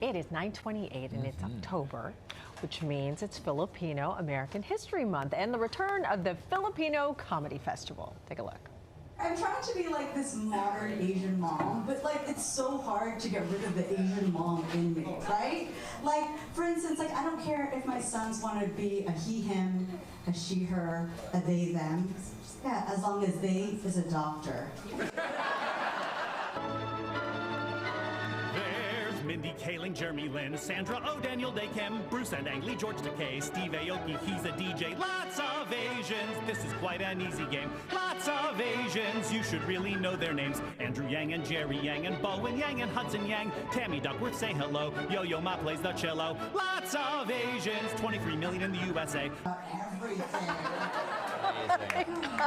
It is 9/28 and it's October, which means it's Filipino American History Month and the return of the Filipino Comedy Festival. Take a look. I'm trying to be like this modern Asian mom, but like it's so hard to get rid of the Asian mom in me, right? Like, for instance, like I don't care if my sons want to be a he, him, a she, her, a they, them. Yeah, as long as they is a doctor. Mindy Kaling, Jeremy Lin, Sandra Oh, Daniel Day Kim, Bruce and Ang Lee, George Takei, Steve Aoki, he's a DJ. Lots of Asians, this is quite an easy game. Lots of Asians, you should really know their names. Andrew Yang and Jerry Yang and Bowen Yang and Hudson Yang. Tammy Duckworth, say hello. Yo-Yo Ma plays the cello. Lots of Asians, 23 million in the USA. Everything.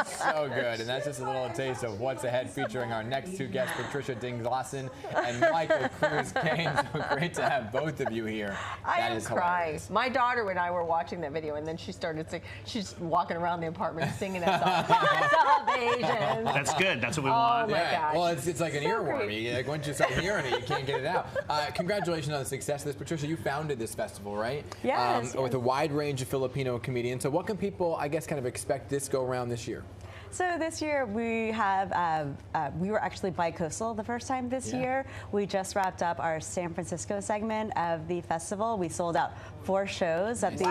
So good, and that's just a little taste of what's ahead, featuring our next two guests, Patricia Dinglasan and Michael Cruz Kanye. So great to have both of you here. I am crying. My daughter and I were watching that video, and then she started singing. She's walking around the apartment singing that song. Lots of Asians. That's good. That's what we want. Oh my gosh. Well, it's like an earworm. Like once you start hearing it, you can't get it out. Congratulations on the success of this, Patricia. You founded this festival, right? Yes. With a wide range of Filipino comedians. So what can people, I guess, kind of expect this go around this year? So this year we have, we were actually bi-coastal the first time this year. We just wrapped up our San Francisco segment of the festival. We sold out 4 shows at the,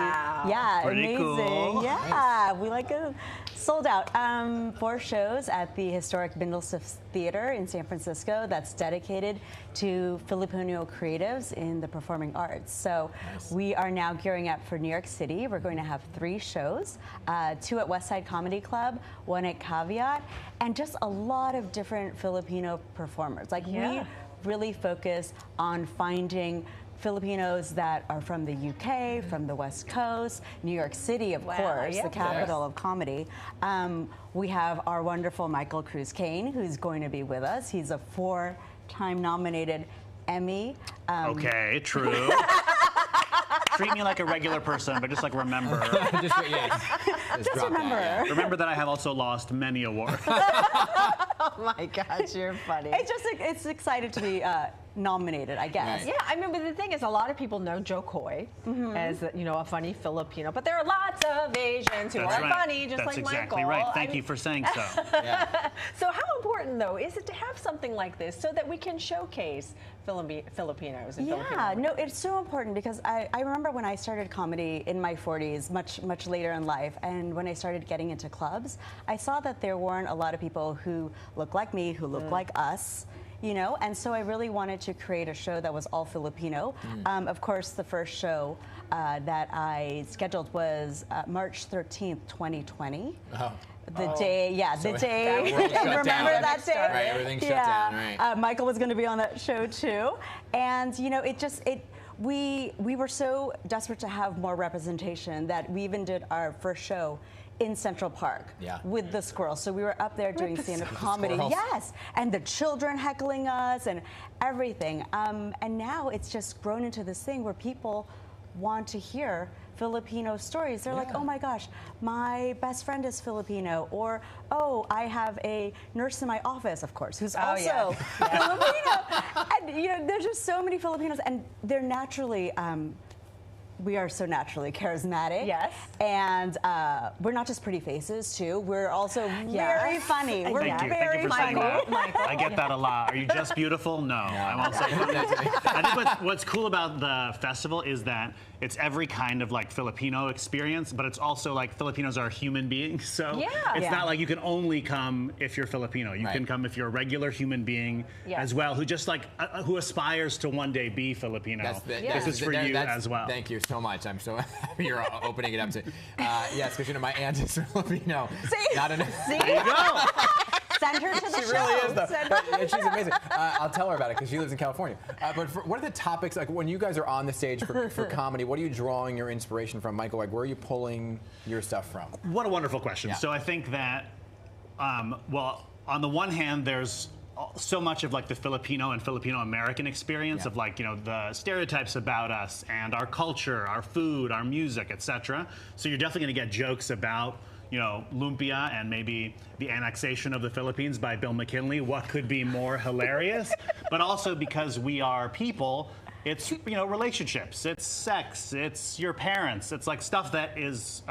Pretty amazing. cool. Yeah, we like it. Sold out 4 shows at the historic Bindlesif Theater in San Francisco that's dedicated to Filipino creatives in the performing arts. So we are now gearing up for New York City. We're going to have 3 shows, 2 at West Side Comedy Club, 1 at Caveat, and just a lot of different Filipino performers. Like we really focus on finding Filipinos that are from the UK, from the West Coast, New York City, of course, the capital of comedy. We have our wonderful Michael Cruz Kanye, who's going to be with us. He's a 4-time nominated Emmy. Okay, true. Treat me like a regular person, but just like remember. Just remember. That, Remember that I have also lost many awards. Oh my gosh, you're funny. It's excited to be nominated, I guess. Right. Yeah, I mean, but the thing is, a lot of people know Joe Coy as, you know, a funny Filipino, but there are lots of Asians who are funny, just like Michael. That's exactly right. Thank you for saying so. So how important, though, is it to have something like this so that we can showcase Filipinos and Filipino? Yeah, no, it's so important because I remember when I started comedy in my 40s, much later in life, and when I started getting into clubs, I saw that there weren't a lot of people who look like me, who look like us. You know, and so I really wanted to create a show that was all Filipino. Of course, the first show that I scheduled was March 13th, 2020. The day, the day. Remember that day? Right, everything shut down, right. Michael was going to be on that show too, and you know, we were so desperate to have more representation that we even did our first show in Central Park with the squirrels. So we were up there doing stand-up comedy. Yes, and the children heckling us and everything. And now it's just grown into this thing where people want to hear Filipino stories. They're like, oh my gosh, my best friend is Filipino, or oh, I have a nurse in my office, of course, who's also Filipino. And you know, there's just so many Filipinos, and they're naturally we are so naturally charismatic. Yes. And we're not just pretty faces, too. We're also very funny. We're Thank you very for funny. saying that. I get that a lot. Are you just beautiful? No, I won't say that. I think what's cool about the festival is that it's every kind of like Filipino experience, but it's also like Filipinos are human beings. So it's not like you can only come if you're Filipino. You can come if you're a regular human being as well, who just like who aspires to one day be Filipino. This is for you as well. Thank you so much. I'm so happy you're opening it up to. Yes, because you know my aunt is Filipino. See? There you go. Send her to the show. She really is, though. She's amazing. I'll tell her about it because she lives in California. But what are the topics, like when you guys are on the stage for comedy, what are you drawing your inspiration from, Michael? Like, where are you pulling your stuff from? What a wonderful question. So I think that, well, on the one hand, there's so much of like the Filipino and Filipino American experience of like, you know, the stereotypes about us and our culture, our food, our music, etc. So you're definitely going to get jokes about, you know, lumpia and maybe the annexation of the Philippines by Bill McKinley. What could be more hilarious? But also because we are people, it's relationships, it's sex, it's your parents, it's like stuff that is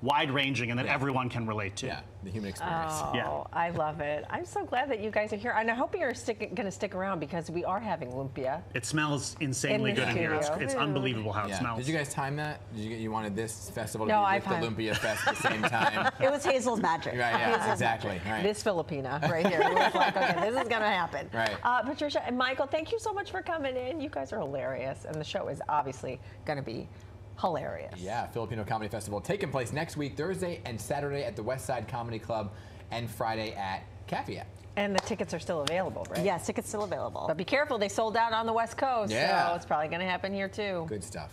wide-ranging and that everyone can relate to. Yeah, the human experience. Oh, Yeah. I love it. I'm so glad that you guys are here. And I hope you're going to stick around because we are having lumpia. It smells insanely In the good in here. It's studio. unbelievable how it Yeah. smells. Did you guys time that? You wanted this festival to No, be I with the timed- Lumpia Fest at the same time? It was Hazel's magic. Right, yeah, Hazel's exactly. Right. This Filipina right here. It was like, okay, this is going to happen. Right. Patricia and Michael, thank you so much for coming in. You guys are hilarious. And the show is obviously going to be hilarious. Yeah, Filipino Comedy Festival taking place next week, Thursday and Saturday at the West Side Comedy Club, and Friday at Caveat. And the tickets are still available, right? Yes, tickets still available. But be careful, they sold out on the West Coast. Yeah. So it's probably going to happen here too. Good stuff.